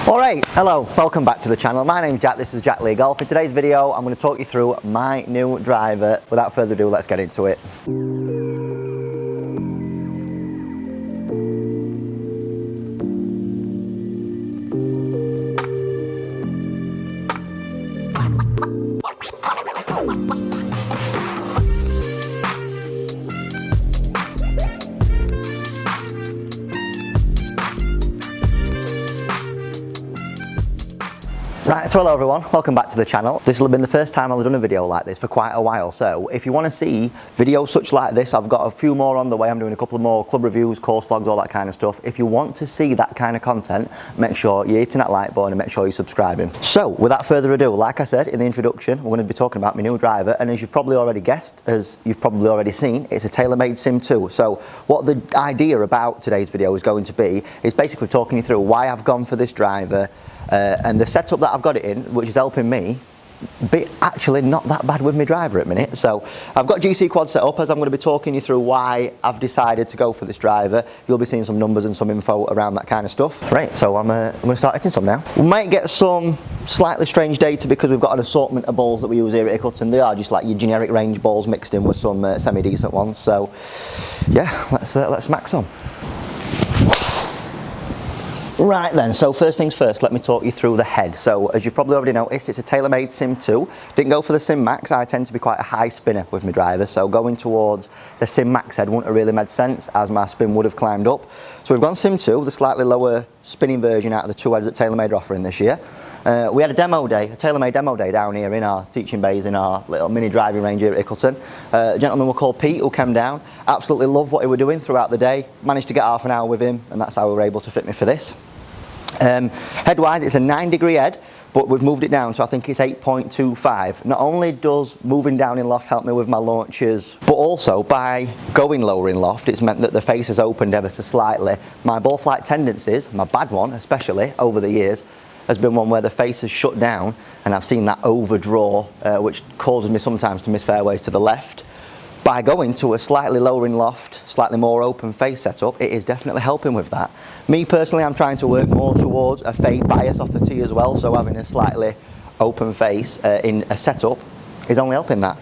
Alright, hello, welcome back to the channel. My name's Jack, this is Jack Lee Golf. In today's video, I'm going to talk you through my new driver. Without further ado, let's get into it. Right, so hello everyone, welcome back to the channel. This will have been the first time I've done a video like this for quite a while, so if you want to see videos such like this, I've got a few more on the way. I'm doing a couple of more club reviews, course vlogs, all that kind of stuff. If you want to see that kind of content, make sure you're hitting that like button and make sure you're subscribing. So, without further ado, like I said in the introduction, we're going to be talking about my new driver, and as you've probably already guessed, as you've probably already seen, it's a TaylorMade Sim 2. So, what the idea about today's video is going to be, is basically talking you through why I've gone for this driver, and the setup that I've got it in, which is helping me be actually not that bad with my driver at the minute. So I've got GC Quad set up, as I'm going to be talking you through why I've decided to go for this driver. You'll be seeing some numbers and some info around that kind of stuff. Right, so I'm going to start hitting some now. We might get some slightly strange data because we've got an assortment of balls that we use here at Ickleton. They are just like your generic range balls mixed in with some semi-decent ones. So yeah, let's smack some. Right then, so first things first, let me talk you through the head. So as you've probably already noticed, it's a TaylorMade Sim 2. Didn't go for the Sim Max. I tend to be quite a high spinner with my driver, so going towards the Sim Max head wouldn't have really made sense, as my spin would have climbed up. So we've gone Sim 2, the slightly lower spinning version out of the two heads that TaylorMade are offering this year. We had a demo day, a TaylorMade demo day down here in our teaching bays in our little mini driving range here at Ickleton. A gentleman we called Pete who came down, absolutely loved what he was doing throughout the day, managed to get half an hour with him, and that's how we were able to fit me for this. Head-wise, it's a 9-degree head, but we've moved it down, so I think it's 8.25. Not only does moving down in loft help me with my launches, but also by going lower in loft, it's meant that the face has opened ever so slightly. My ball flight tendencies, my bad one especially, over the years, has been one where the face has shut down, and I've seen that overdraw, which causes me sometimes to miss fairways to the left. By going to a slightly lower in loft, slightly more open face setup, it is definitely helping with that. Me personally, I'm trying to work more towards a fade bias off the tee as well, so having a slightly open face in a setup is only helping that.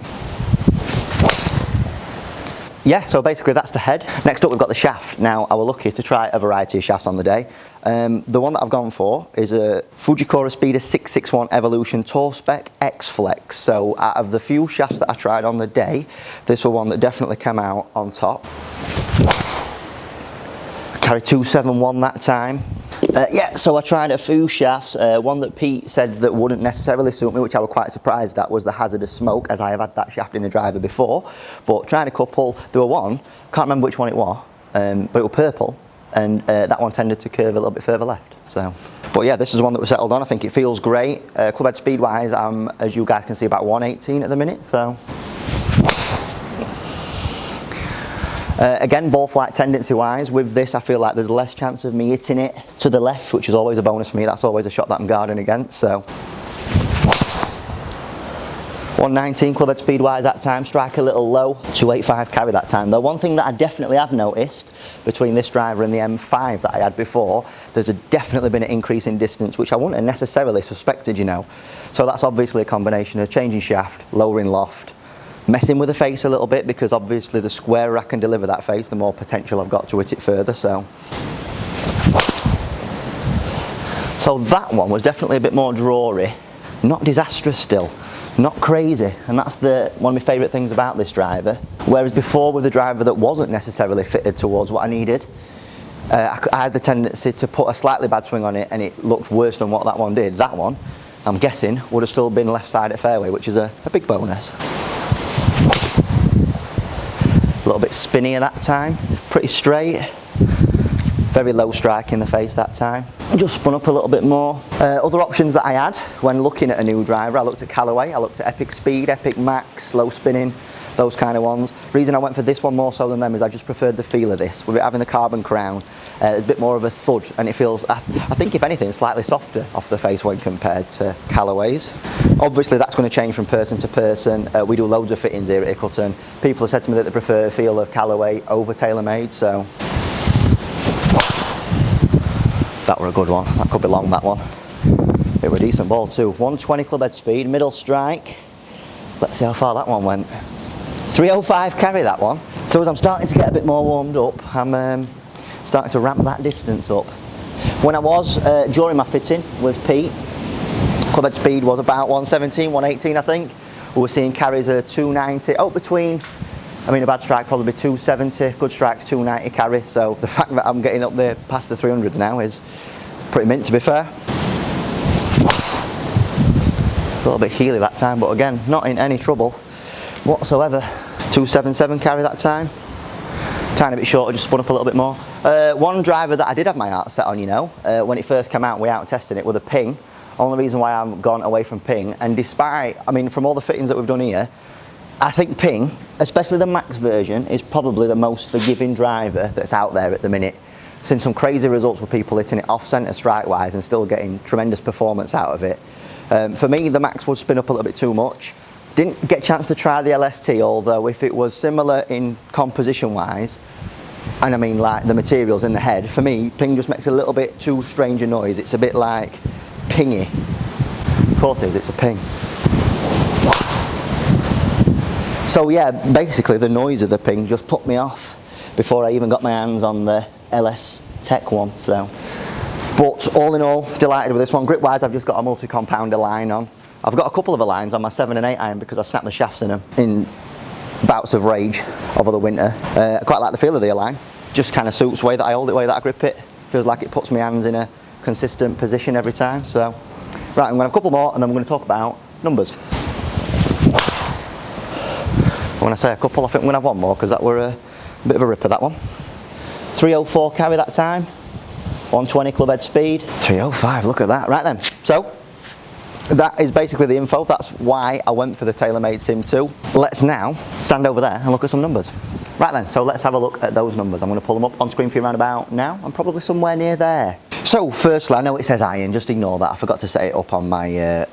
Yeah, so basically that's the head. Next up we've got the shaft. Now I was lucky to try a variety of shafts on the day. The one that I've gone for is a Fujikura Speeder 661 Evolution Tour Spec X Flex. So out of the few shafts that I tried on the day, this was one that definitely came out on top. Carry 271 that time. Yeah, so I tried a few shafts. One that Pete said that wouldn't necessarily suit me, which I was quite surprised at, was the Hazardous Smoke, as I have had that shaft in the driver before. But trying a couple, there were one, can't remember which one it was, but it was purple, and that one tended to curve a little bit further left. So, but yeah, this is the one that was settled on. I think it feels great. Club head speed wise, I'm, as you guys can see, about 118 at the minute. So. Again, ball flight tendency wise, with this I feel like there's less chance of me hitting it to the left, which is always a bonus for me. That's always a shot that I'm guarding against. So 119 club head speed wise that time, strike a little low, 285 carry that time. Though one thing that I definitely have noticed between this driver and the M5 that I had before, there's definitely been an increase in distance, which I wouldn't have necessarily suspected, you know. So that's obviously a combination of changing shaft, lowering loft, messing with the face a little bit, because obviously the squarer I can deliver that face, the more potential I've got to hit it further. So that one was definitely a bit more drawy, not disastrous still, not crazy, and that's one of my favourite things about this driver. Whereas before, with a driver that wasn't necessarily fitted towards what I needed, I had the tendency to put a slightly bad swing on it and it looked worse than what that one did. That one, I'm guessing, would have still been left side at fairway, which is a big bonus. A little bit spinnier that time, pretty straight, very low strike in the face that time. Just spun up a little bit more. Other options that I had when looking at a new driver, I looked at Callaway, I looked at Epic Speed, Epic Max, low spinning, those kind of ones. The reason I went for this one more so than them is I just preferred the feel of this. With it having the carbon crown, it's a bit more of a thud, and it feels, I think if anything, slightly softer off the face when compared to Callaway's. Obviously that's going to change from person to person. We do loads of fittings here at Ickleton. People have said to me that they prefer the feel of Callaway over TaylorMade, so That were a good one. That could be long, that one. It were a decent ball too. 120 club head speed, middle strike. Let's see how far that one went. 305 carry, that one. So as I'm starting to get a bit more warmed up, I'm starting to ramp that distance up. When I was, during my fitting with Pete, club head speed was about 117, 118 I think. We were seeing carries of 290, between, I mean a bad strike probably 270, good strikes 290 carry. So the fact that I'm getting up there past the 300 now is pretty mint, to be fair. A little bit heely that time, but again, not in any trouble whatsoever. 277 carry that time. Tiny bit shorter, just spun up a little bit more. One driver that I did have my heart set on, you know, when it first came out, we out testing it with a Ping. Only reason why I've gone away from Ping, and despite, I mean, from all the fittings that we've done here, I think Ping, especially the Max version, is probably the most forgiving driver that's out there at the minute. Seen some crazy results with people hitting it off centre strike wise and still getting tremendous performance out of it. For me, the Max would spin up a little bit too much. Didn't get a chance to try the LST, although if it was similar in composition wise, and I mean like the materials in the head, for me, Ping just makes a little bit too strange a noise. It's a bit like pingy. Of course it is, it's a Ping. So yeah, basically the noise of the Ping just put me off before I even got my hands on the LS Tech one. So, but all in all, delighted with this one. Grip wise, I've just got a multi-compounder line on. I've got a couple of lines on my 7 and 8 iron because I snapped the shafts in them in bouts of rage over the winter. I quite like the feel of the Align. Just kind of suits the way that I hold it, the way that I grip it. Feels like it puts my hands in a consistent position every time. So, right, I'm going to have a couple more and then we're going to talk about numbers. When I say a couple, I think we're going to have one more because that were a bit of a ripper, that one. 304 carry that time. 120 club head speed. 305, look at that. Right then, so that is basically the info. That's why I went for the TaylorMade Sim 2. Let's now stand over there and look at some numbers. Right then, so let's have a look at those numbers. I'm going to pull them up on screen for you around about now. I'm probably somewhere near there. So firstly, I know it says iron, just ignore that. I forgot to set it up on my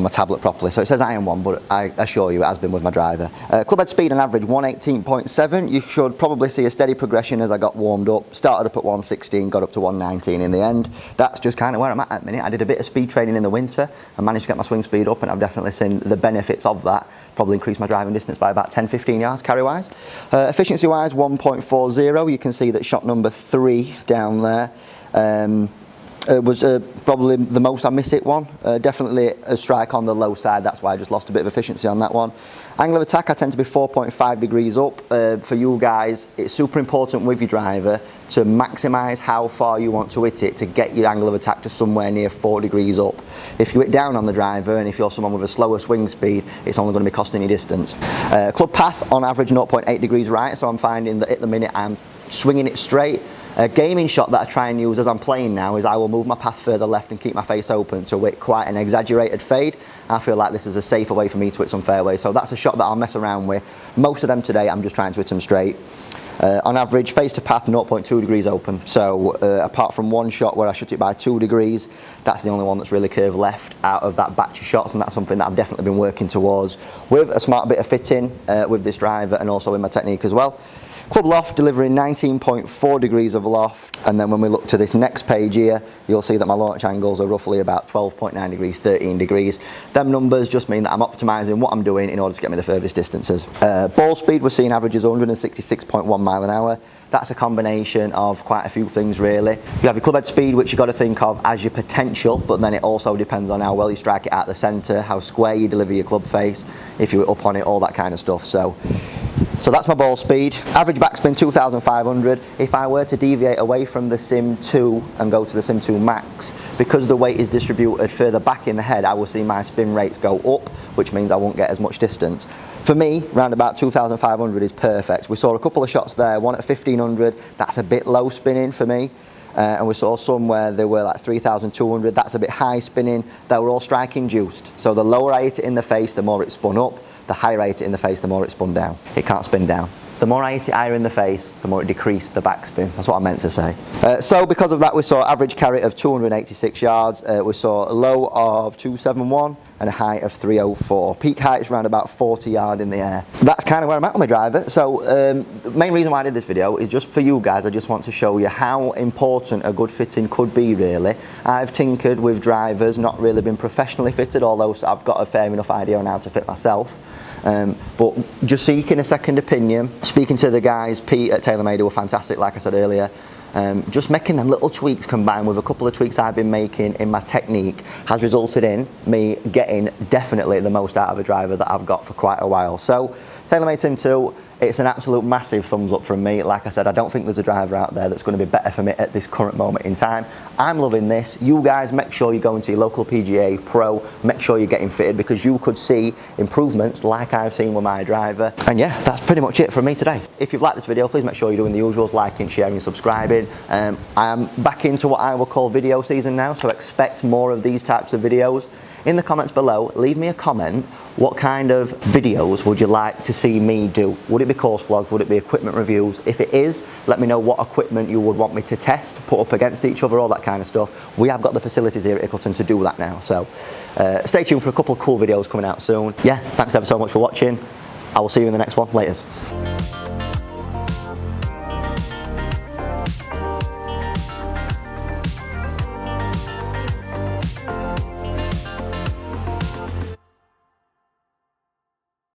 tablet properly. So it says iron 1, but I assure you it has been with my driver. Club head speed on average 118.7. You should probably see a steady progression as I got warmed up. Started up at 116, got up to 119 in the end. That's just kind of where I'm at the minute. I did a bit of speed training in the winter and managed to get my swing speed up, and I've definitely seen the benefits of that. Probably increased my driving distance by about 10-15 yards carry wise. Efficiency wise 1.40. You can see that shot number 3 down there. It was probably the most I miss it one. Definitely a strike on the low side, that's why I just lost a bit of efficiency on that one. Angle of attack, I tend to be 4.5 degrees up. For you guys, it's super important with your driver to maximise how far you want to hit it to get your angle of attack to somewhere near 4 degrees up. If you hit down on the driver and if you're someone with a slower swing speed, it's only going to be costing you distance. Club path on average 0.8 degrees right, so I'm finding that at the minute I'm swinging it straight. A gaming shot that I try and use as I'm playing now is I will move my path further left and keep my face open to hit quite an exaggerated fade. I feel like this is a safer way for me to hit some fairways, so that's a shot that I'll mess around with. Most of them today I'm just trying to hit them straight. On average, face to path 0.2 degrees open, so apart from one shot where I shot it by 2 degrees, that's the only one that's really curved left out of that batch of shots, and that's something that I've definitely been working towards with a smart bit of fitting with this driver and also in my technique as well. Club loft delivering 19.4 degrees of loft, and then when we look to this next page here, you'll see that my launch angles are roughly about 12.9 degrees, 13 degrees. Them numbers just mean that I'm optimising what I'm doing in order to get me the furthest distances. Ball speed, we're seeing averages 166.1 mile an hour. That's a combination of quite a few things really. You have your club head speed, which you've got to think of as your potential, but then it also depends on how well you strike it at the centre, how square you deliver your club face, if you're up on it, all that kind of stuff. So that's my ball speed. Average backspin 2,500. If I were to deviate away from the Sim 2 and go to the Sim 2 Max, because the weight is distributed further back in the head, I will see my spin rates go up, which means I won't get as much distance. For me, round about 2,500 is perfect. We saw a couple of shots there, one at 1,500, that's a bit low spinning for me. And we saw some where they were like 3,200, that's a bit high spinning. They were all strike induced. So the lower I hit it in the face, the more it spun up. The higher I hit it in the face, the more it spun down. It can't spin down. the more I hit it higher in the face, the more it decreased the backspin. That's what I meant to say. So because of that, we saw average carry of 286 yards. We saw a low of 271 and a height of 304. Peak height is around about 40 yards in the air. That's kind of where I'm at with my driver. So the main reason why I did this video is just for you guys. I just want to show you how important a good fitting could be, really. I've tinkered with drivers, not really been professionally fitted, although I've got a fair enough idea on how to fit myself. But just seeking a second opinion, speaking to the guys, Pete at TaylorMade, who were fantastic, like I said earlier, just making them little tweaks combined with a couple of tweaks I've been making in my technique has resulted in me getting definitely the most out of a driver that I've got for quite a while. So TaylorMade Sim 2, it's an absolute massive thumbs up from me. Like I said, I don't think there's a driver out there that's going to be better for me at this current moment in time. I'm loving this. You guys, make sure you go into your local PGA Pro, make sure you're getting fitted, because you could see improvements like I've seen with my driver. And yeah, that's pretty much it from me today. If you've liked this video, please make sure you're doing the usuals, liking, sharing, subscribing. I am back into what I will call video season now, so expect more of these types of videos. In the comments below, leave me a comment. What kind of videos would you like to see me do? Would it be course vlogs? Would it be equipment reviews? If it is, let me know what equipment you would want me to test, put up against each other, all that kind of stuff. We have got the facilities here at Ickleton to do that now. So stay tuned for a couple of cool videos coming out soon. Yeah, thanks ever so much for watching. I will see you in the next one. Laters.